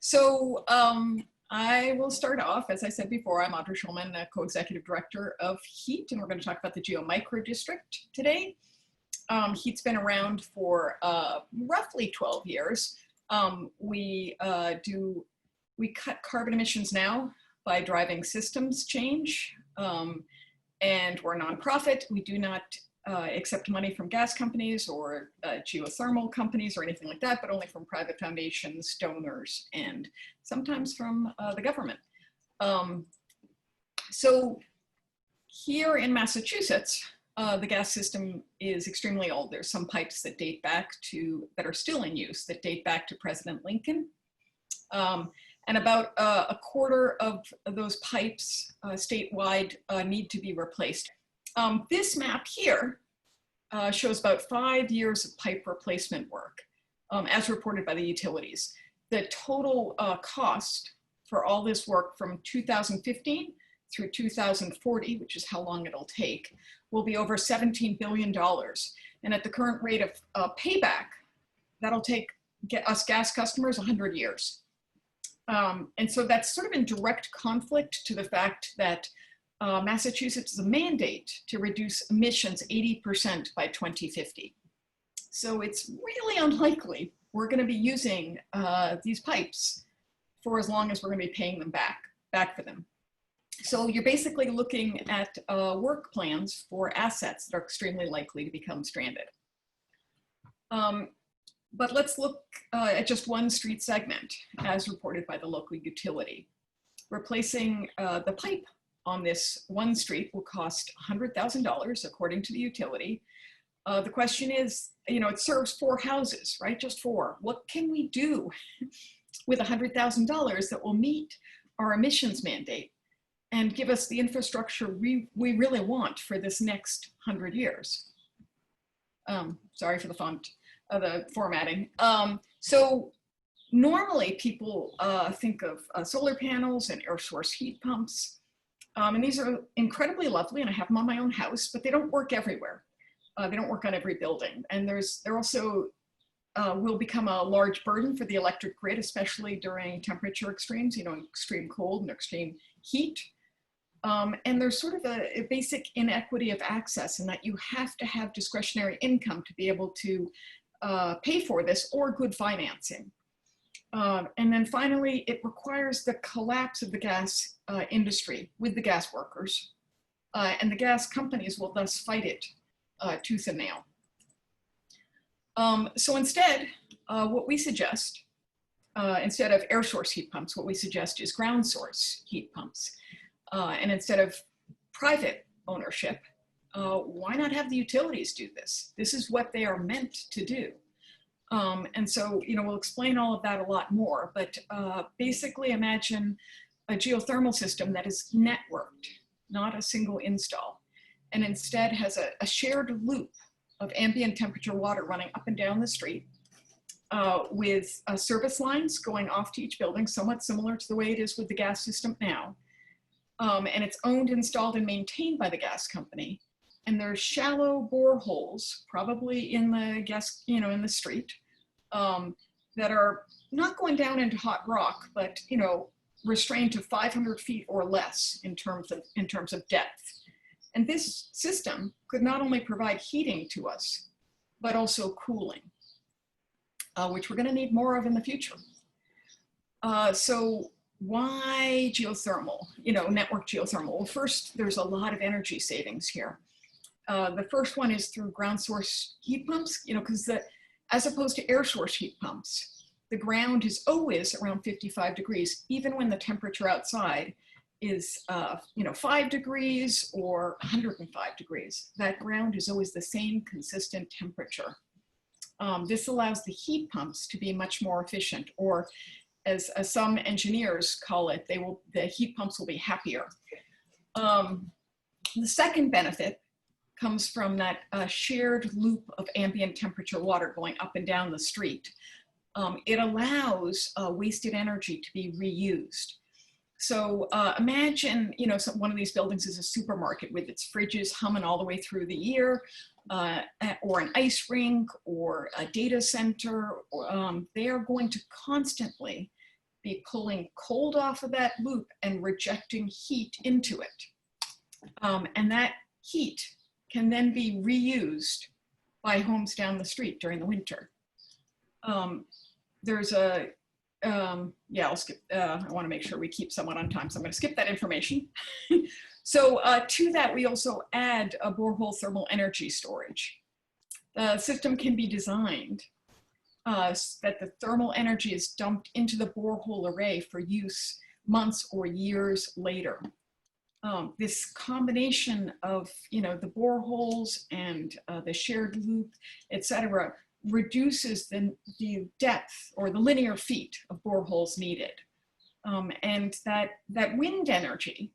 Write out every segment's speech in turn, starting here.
So I will start off. As I said before, I'm Audrey Schulman, co-executive director of HEET, and we're going to talk about the GeoMicroDistrict today. HEET's been around for roughly 12 years. We cut carbon emissions now by driving systems change, and we're a nonprofit. We do not accept money from gas companies or geothermal companies or anything like that, but only from private foundations, donors, and sometimes from the government. So here in Massachusetts, the gas system is extremely old. There's some pipes that date back to, that are still in use, that date back to President Lincoln. And about a quarter of those pipes statewide need to be replaced. This map here shows about 5 years of pipe replacement work as reported by the utilities. The total cost for all this work from 2015 through 2040, which is how long it'll take, will be over $17 billion. And at the current rate of payback, that'll get us gas customers 100 years. And so that's sort of in direct conflict to the fact that Massachusetts has a mandate to reduce emissions 80% by 2050. So it's really unlikely we're going to be using these pipes for as long as we're going to be paying them back for them. So you're basically looking at work plans for assets that are extremely likely to become stranded. But let's look at just one street segment as reported by the local utility. Replacing the pipe on this one street will cost $100,000 according to the utility. The question is, it serves 4 houses, right? Just 4. What can we do with $100,000 that will meet our emissions mandate and give us the infrastructure we really want for this next 100 years? Sorry for the formatting. So normally people think of solar panels and air source heat pumps. And these are incredibly lovely, and I have them on my own house, but they don't work everywhere. They don't work on every building. And they're also will become a large burden for the electric grid, especially during temperature extremes, extreme cold and extreme heat. And there's sort of a basic inequity of access in that you have to have discretionary income to be able to pay for this, or good financing. And then finally, it requires the collapse of the gas industry with the gas workers. And the gas companies will thus fight it tooth and nail. So instead, what we suggest, instead of air source heat pumps, what we suggest is ground source heat pumps. And instead of private ownership, why not have the utilities do this? This is what they are meant to do. And so, we'll explain all of that a lot more, but basically imagine a geothermal system that is networked, not a single install, and instead has a shared loop of ambient temperature water running up and down the street with service lines going off to each building, somewhat similar to the way it is with the gas system now. And it's owned, installed, and maintained by the gas company. And there's shallow boreholes, probably in the gas, in the street, that are not going down into hot rock, but restrained to 500 feet or less in terms of depth. And this system could not only provide heating to us, but also cooling, which we're going to need more of in the future. So why geothermal? Network geothermal. Well, first, there's a lot of energy savings here. The first one is through ground source heat pumps, because as opposed to air source heat pumps, the ground is always around 55 degrees, even when the temperature outside is, 5 degrees or 105 degrees. That ground is always the same consistent temperature. This allows the heat pumps to be much more efficient, or as some engineers call it, the heat pumps will be happier. The second benefit comes from that shared loop of ambient temperature water going up and down the street. It allows wasted energy to be reused. So imagine, one of these buildings is a supermarket with its fridges humming all the way through the year, or an ice rink, or a data center. They are going to constantly be pulling cold off of that loop and rejecting heat into it. And that heat can then be reused by homes down the street during the winter. There's a, yeah, I'll skip, I want to make sure we keep somewhat on time, so I'm going to skip that information. So to that, we also add a borehole thermal energy storage. The system can be designed that the thermal energy is dumped into the borehole array for use months or years later. This combination of, the boreholes and the shared loop, etc., reduces the depth or the linear feet of boreholes needed. And that wind energy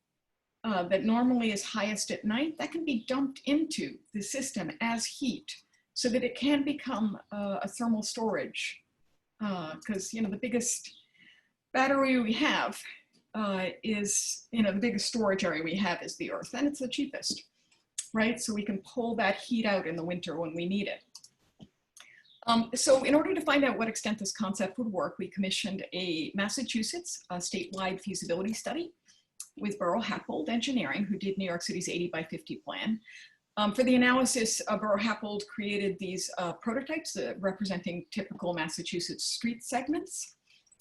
that normally is highest at night, that can be dumped into the system as heat so that it can become a thermal storage. Because, the biggest battery we have is, the biggest storage area we have is the Earth, and it's the cheapest, right? So we can pull that heat out in the winter when we need it. So in order to find out what extent this concept would work, we commissioned a Massachusetts statewide feasibility study with Burrow-Happold Engineering, who did New York City's 80 by 50 plan. For the analysis, Burrow-Happold created these prototypes representing typical Massachusetts street segments,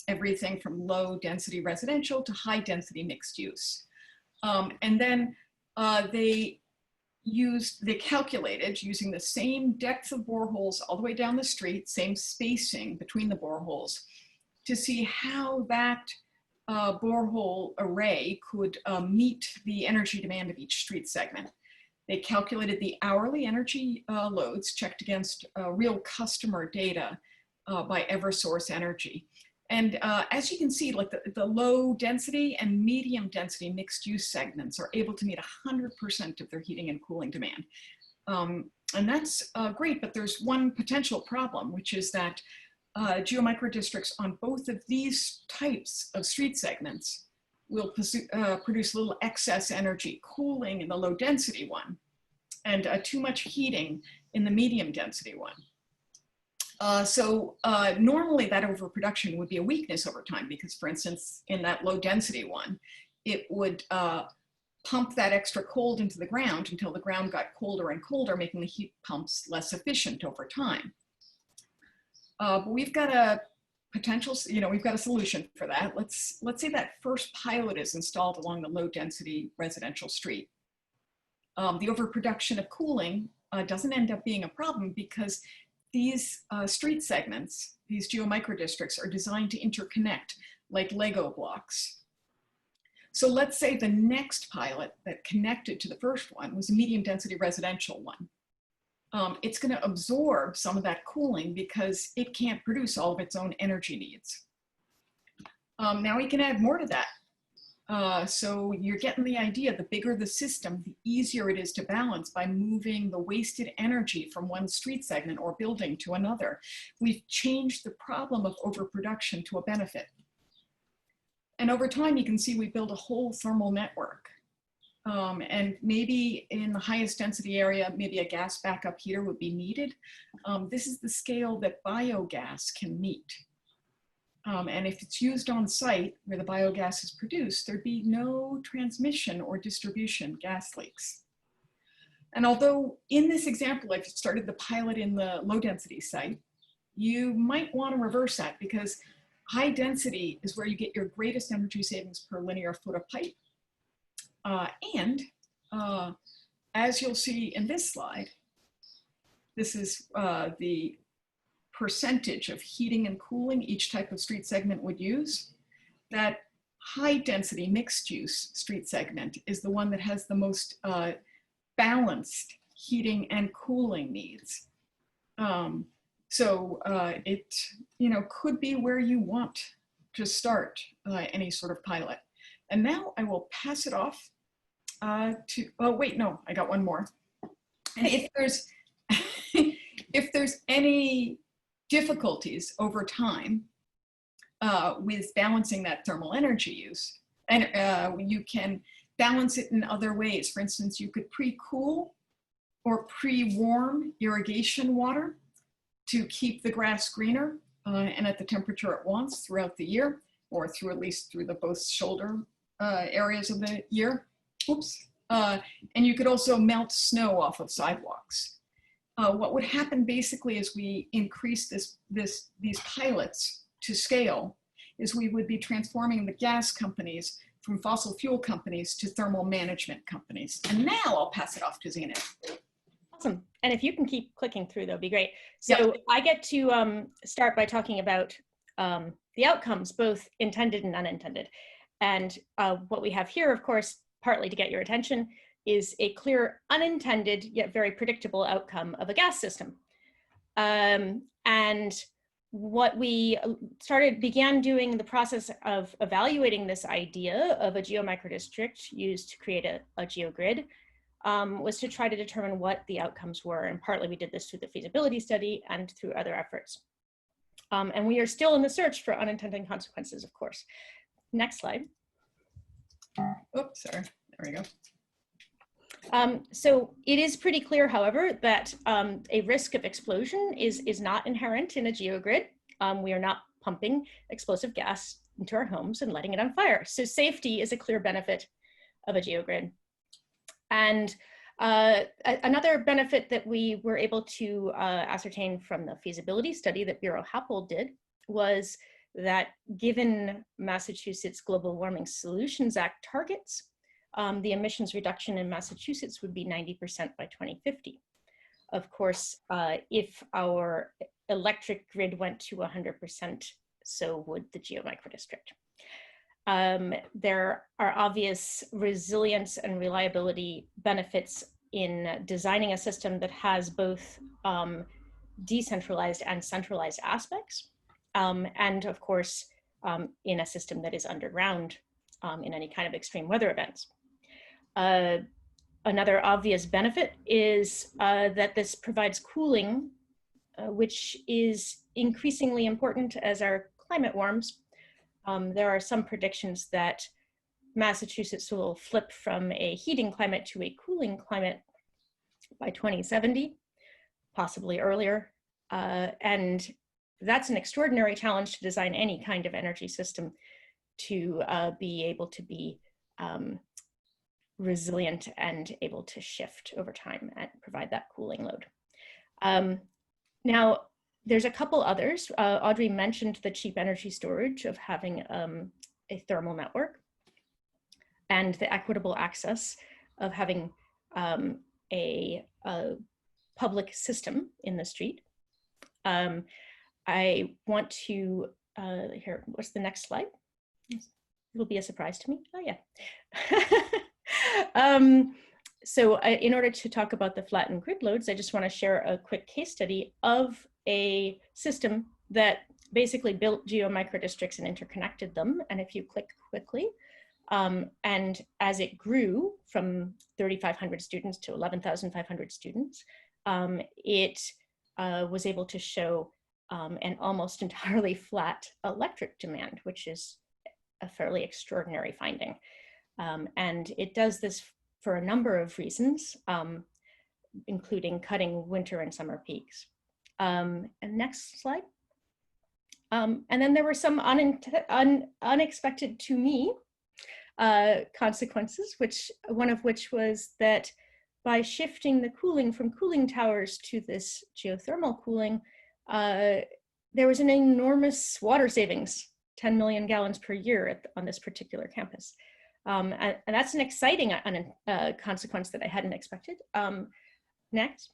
everything from low density residential to high density mixed use. And then they calculated using the same depth of boreholes all the way down the street, same spacing between the boreholes, to see how that borehole array could meet the energy demand of each street segment. They calculated the hourly energy loads checked against real customer data by Eversource Energy. And as you can see, like the low density and medium density mixed use segments are able to meet 100% of their heating and cooling demand. And that's great, but there's one potential problem, which is that GeoMicroDistricts on both of these types of street segments will produce little excess energy cooling in the low density one and too much heating in the medium density one. So normally that overproduction would be a weakness over time because, for instance, in that low density one, it would pump that extra cold into the ground until the ground got colder and colder, making the heat pumps less efficient over time. But we've got a potential, we've got a solution for that. Let's say that first pilot is installed along the low density residential street. The overproduction of cooling doesn't end up being a problem because these street segments, these GeoMicroDistricts, are designed to interconnect like Lego blocks. So let's say the next pilot that connected to the first one was a medium density residential one. It's going to absorb some of that cooling because it can't produce all of its own energy needs. Now we can add more to that. So you're getting the idea, the bigger the system, the easier it is to balance by moving the wasted energy from one street segment or building to another. We've changed the problem of overproduction to a benefit. And over time, you can see we build a whole thermal network. And maybe in the highest density area, maybe a gas backup heater would be needed. This is the scale that biogas can meet. And if it's used on site where the biogas is produced, there'd be no transmission or distribution gas leaks. And although in this example, I've started the pilot in the low density site, you might want to reverse that because high density is where you get your greatest energy savings per linear foot of pipe. As you'll see in this slide, this is the percentage of heating and cooling each type of street segment would use. That high density mixed use street segment is the one that has the most balanced heating and cooling needs. So it could be where you want to start any sort of pilot. And now I will pass it off to, oh wait, no, I got one more. And if there's, if there's any difficulties over time with balancing that thermal energy use, and you can balance it in other ways. For instance, you could pre-cool or pre-warm irrigation water to keep the grass greener and at the temperature it wants throughout the year. or through at least through the both shoulder areas of the year. Oops. And you could also melt snow off of sidewalks. What would happen basically as we increase these pilots to scale is we would be transforming the gas companies from fossil fuel companies to thermal management companies. And now I'll pass it off to Zeynep. Awesome. And if you can keep clicking through, that'd be great. So I get to start by talking about the outcomes, both intended and unintended. And what we have here, of course, partly to get your attention, is a clear unintended yet very predictable outcome of a gas system. And what we began doing the process of evaluating this idea of a GeoMicroDistrict used to create a GeoGrid was to try to determine what the outcomes were. And partly we did this through the feasibility study and through other efforts. And we are still in the search for unintended consequences, of course. Next slide. Oops, sorry, there we go. So it is pretty clear, however, that a risk of explosion is not inherent in a GeoGrid. We are not pumping explosive gas into our homes and letting it on fire. So safety is a clear benefit of a GeoGrid. And another benefit that we were able to ascertain from the feasibility study that Bureau Happold did was that given Massachusetts Global Warming Solutions Act targets, the emissions reduction in Massachusetts would be 90% by 2050. Of course, if our electric grid went to 100%, so would the GeoMicroDistrict. There are obvious resilience and reliability benefits in designing a system that has both decentralized and centralized aspects, and of course, in a system that is underground in any kind of extreme weather events. Another obvious benefit is that this provides cooling, which is increasingly important as our climate warms. There are some predictions that Massachusetts will flip from a heating climate to a cooling climate by 2070, possibly earlier. And that's an extraordinary challenge to design any kind of energy system to be able to be resilient and able to shift over time and provide that cooling load. Now, there's a couple others. Audrey mentioned the cheap energy storage of having a thermal network and the equitable access of having a public system in the street. I want to, here, what's the next slide? It'll be a surprise to me. Oh yeah. So in order to talk about the flattened grid loads, I just want to share a quick case study of a system that basically built GeoMicroDistricts and interconnected them. And if you click quickly, and as it grew from 3,500 students to 11,500 students, it was able to show an almost entirely flat electric demand, which is a fairly extraordinary finding. And it does this for a number of reasons, including cutting winter and summer peaks. And next slide. And then there were some unexpected to me consequences, one of which was that by shifting the cooling from cooling towers to this geothermal cooling, there was an enormous water savings, 10 million gallons per year on this particular campus. And that's an exciting consequence that I hadn't expected. Next.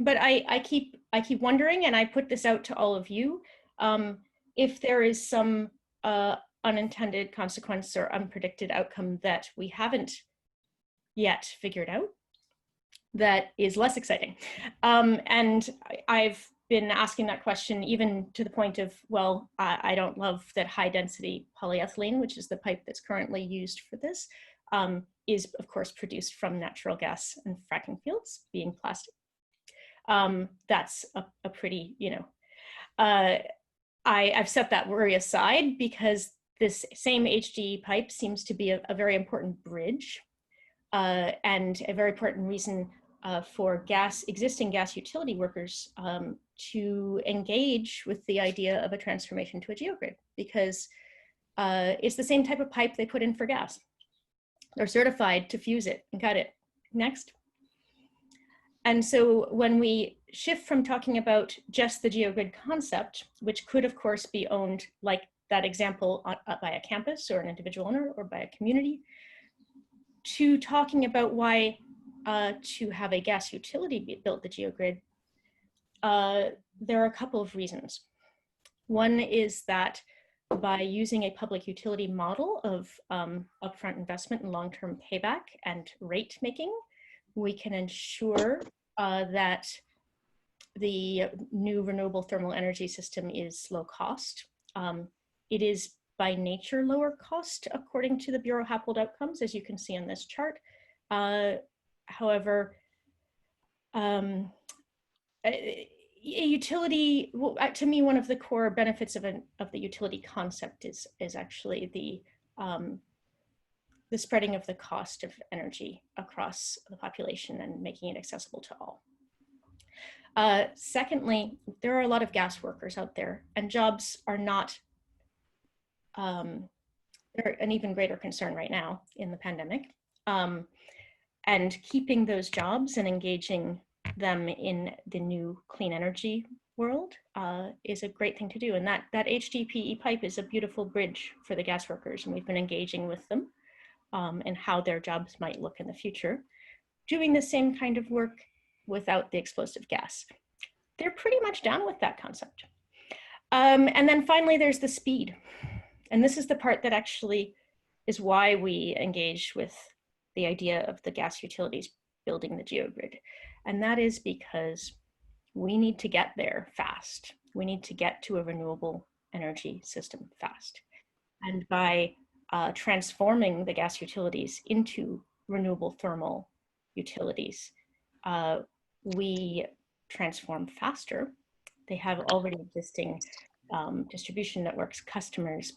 But I keep wondering, and I put this out to all of you, if there is some unintended consequence or unpredicted outcome that we haven't yet figured out that is less exciting. And I've been asking that question even to the point of, well, I don't love that high density polyethylene, which is the pipe that's currently used for this, is of course produced from natural gas and fracking fields, being plastic. That's a pretty, I've set that worry aside because this same HDE pipe seems to be a very important bridge and a very important reason for existing gas utility workers to engage with the idea of a transformation to a GeoGrid, because it's the same type of pipe they put in for gas. They're certified to fuse it and cut it. Next. And so when we shift from talking about just the GeoGrid concept, which could of course be owned like that example by a campus or an individual owner or by a community, to talking about why to have a gas utility build the GeoGrid, there are a couple of reasons. One is that by using a public utility model of upfront investment and long-term payback and rate making, we can ensure that the new renewable thermal energy system is low cost. It is by nature lower cost according to the Bureau Happold outcomes, as you can see on this chart. However, a utility, well, to me, one of the core benefits of the utility concept is actually the spreading of the cost of energy across the population and making it accessible to all. Secondly, there are a lot of gas workers out there, and jobs are not, they're an even greater concern right now in the pandemic. And keeping those jobs and engaging them in the new clean energy world is a great thing to do. And that HDPE pipe is a beautiful bridge for the gas workers, and we've been engaging with them and how their jobs might look in the future, doing the same kind of work without the explosive gas. They're pretty much down with that concept. And then finally, there's the speed. And this is the part that actually is why we engage with the idea of the gas utilities building the GeoGrid. And that is because we need to get there fast. We need to get to a renewable energy system fast. And by transforming the gas utilities into renewable thermal utilities, we transform faster. They have already existing distribution networks, customers,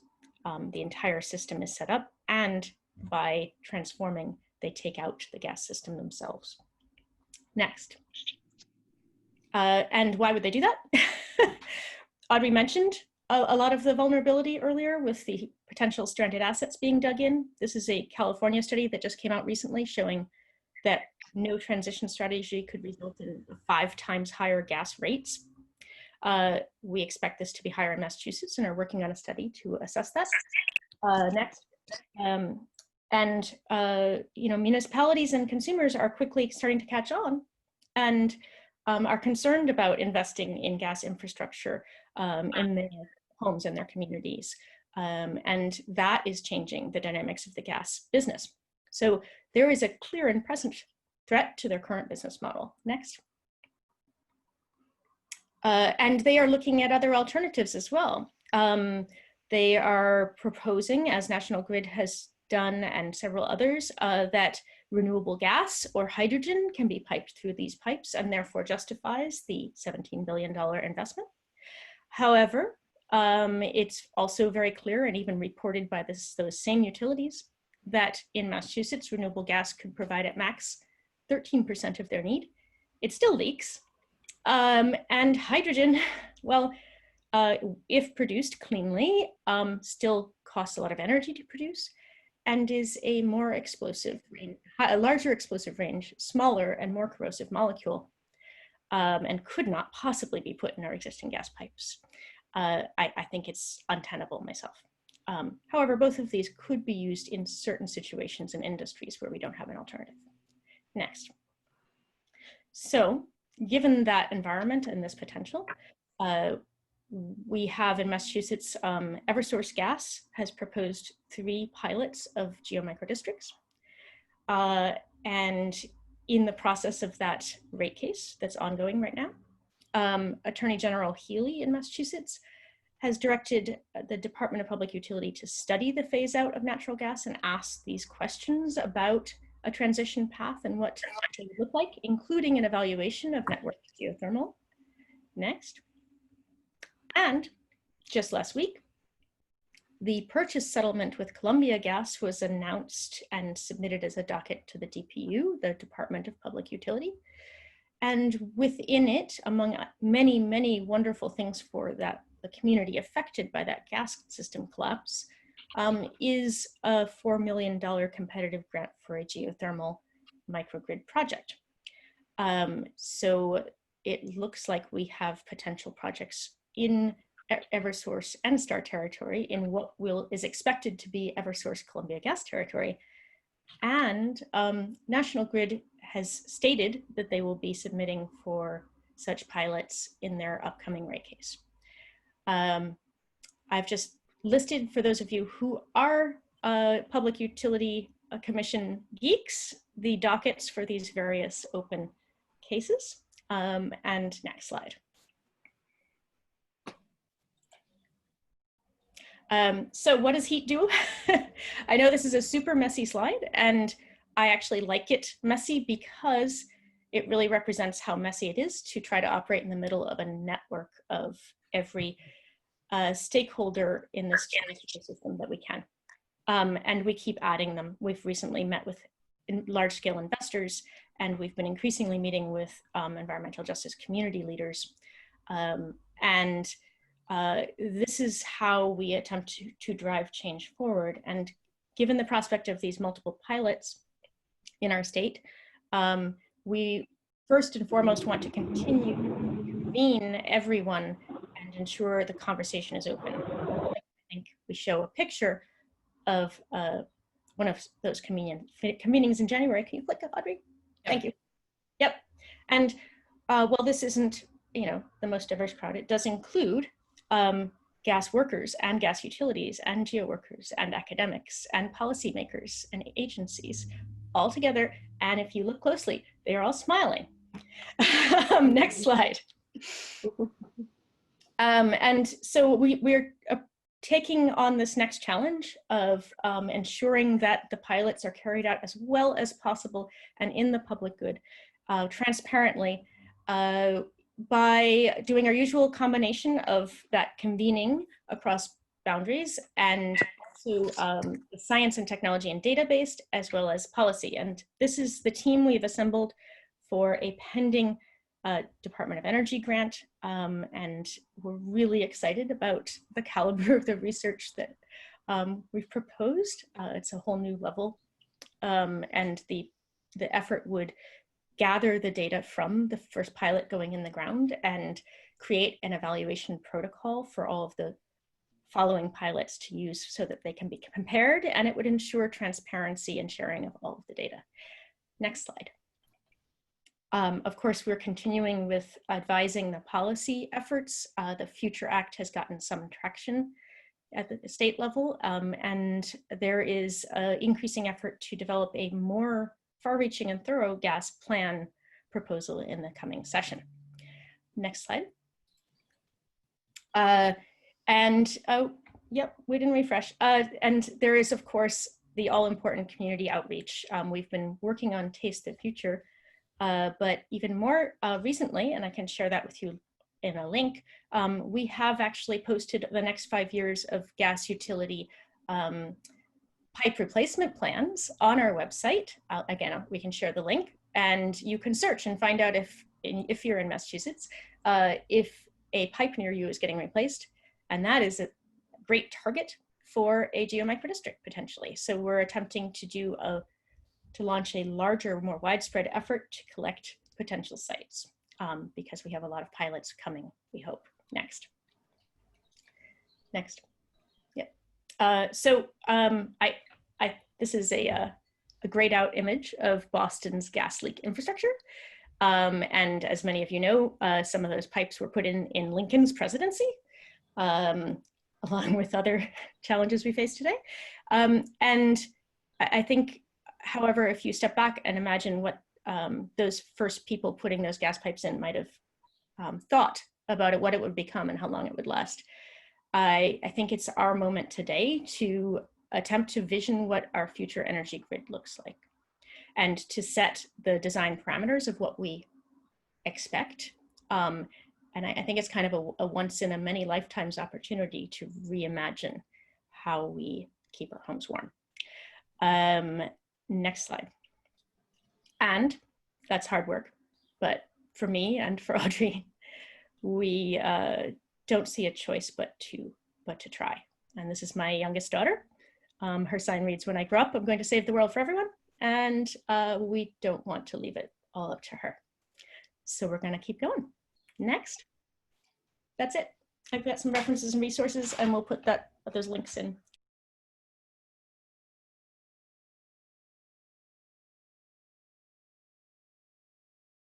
the entire system is set up, and by transforming, they take out the gas system themselves. Next. And why would they do that? Audrey mentioned a lot of the vulnerability earlier with the potential stranded assets being dug in. This is a California study that just came out recently showing that no transition strategy could result in 5 times higher gas rates. We expect this to be higher in Massachusetts and are working on a study to assess that. Next. You know, municipalities and consumers are quickly starting to catch on and are concerned about investing in gas infrastructure in their homes and their communities. And that is changing the dynamics of the gas business. So there is a clear and present threat to their current business model. Next. And they are looking at other alternatives as well. They are proposing, as National Grid has done and several others, that renewable gas or hydrogen can be piped through these pipes and therefore justifies the $17 billion investment. However, it's also very clear and even reported by those same utilities that in Massachusetts, renewable gas could provide at max 13% of their need. It still leaks. And hydrogen, well, if produced cleanly, still costs a lot of energy to produce and is a more explosive range, a larger explosive range, smaller and more corrosive molecule, and could not possibly be put in our existing gas pipes. I think it's untenable myself. However, both of these could be used in certain situations and industries where we don't have an alternative. Next. So, given that environment and this potential, we have in Massachusetts, Eversource Gas has proposed 3 pilots of GeoMicroDistricts. And in the process of that rate case that's ongoing right now, Attorney General Healy in Massachusetts has directed the Department of Public Utility to study the phase out of natural gas and ask these questions about a transition path and what they would look like, including an evaluation of network geothermal. Next. And just last week, The purchase settlement with Columbia Gas was announced and submitted as a docket to the DPU, the Department of Public Utility. And within it, among many, many wonderful things for the community affected by that gas system collapse, is a $4 million competitive grant for a geothermal microgrid project. So it looks like we have potential projects in Eversource and Star territory in what is expected to be Eversource Columbia Gas territory. And National Grid has stated that they will be submitting for such pilots in their upcoming rate case. I've just listed, for those of you who are Public Utility Commission geeks, the dockets for these various open cases. And next slide. So what does HEET do? I know this is a super messy slide, and I actually like it messy because it really represents how messy it is to try to operate in the middle of a network of every stakeholder in this ecosystem that we can. And we keep adding them. We've recently met with large-scale investors, and we've been increasingly meeting with environmental justice community leaders. This is how we attempt to drive change forward. And given the prospect of these multiple pilots in our state, we first and foremost want to continue to convene everyone and ensure the conversation is open. I think we show a picture of one of those convenings in January. Can you click it, Audrey? Thank you. Yep. And while this isn't, the most diverse crowd, it does include gas workers and gas utilities and geo workers and academics and policymakers and agencies all together. And if you look closely, they are all smiling. Next slide. And so we're taking on this next challenge of ensuring that the pilots are carried out as well as possible and in the public good, transparently, by doing our usual combination of that convening across boundaries and also science and technology and data-based, as well as policy. And this is the team we've assembled for a pending Department of Energy grant. And we're really excited about the caliber of the research that we've proposed. It's a whole new level. And the effort would gather the data from the first pilot going in the ground and create an evaluation protocol for all of the following pilots to use so that they can be compared, and it would ensure transparency and sharing of all of the data. Next slide. Of course, we're continuing with advising the policy efforts. The Future Act has gotten some traction at the state level, and there is an increasing effort to develop a more far-reaching and thorough gas plan proposal in the coming session. Next slide. Yep, we didn't refresh. And there is, of course, the all-important community outreach. We've been working on Taste the Future, but even more recently, and I can share that with you in a link, we have actually posted the next 5 years of gas utility pipe replacement plans on our website. Again, we can share the link, and you can search and find out if you're in Massachusetts, if a pipe near you is getting replaced. And that is a great target for a GeoMicroDistrict potentially. So we're attempting to launch a larger, more widespread effort to collect potential sites because we have a lot of pilots coming, we hope. Next. Yep. This is a grayed out image of Boston's gas leak infrastructure. And as many of you know, some of those pipes were put in Lincoln's presidency, along with other challenges we face today. And I think, however, if you step back and imagine what those first people putting those gas pipes in might have thought about it, what it would become and how long it would last, I think it's our moment today to attempt to vision what our future energy grid looks like and to set the design parameters of what we expect. And I think it's kind of a once in a many lifetimes opportunity to reimagine how we keep our homes warm. Next slide. And that's hard work, but for me and for Audrey, we don't see a choice but to try. And this is my youngest daughter. Her sign reads, "When I grow up, I'm going to save the world for everyone." And we don't want to leave it all up to her. So we're going to keep going. Next. That's it. I've got some references and resources, and we'll put those links in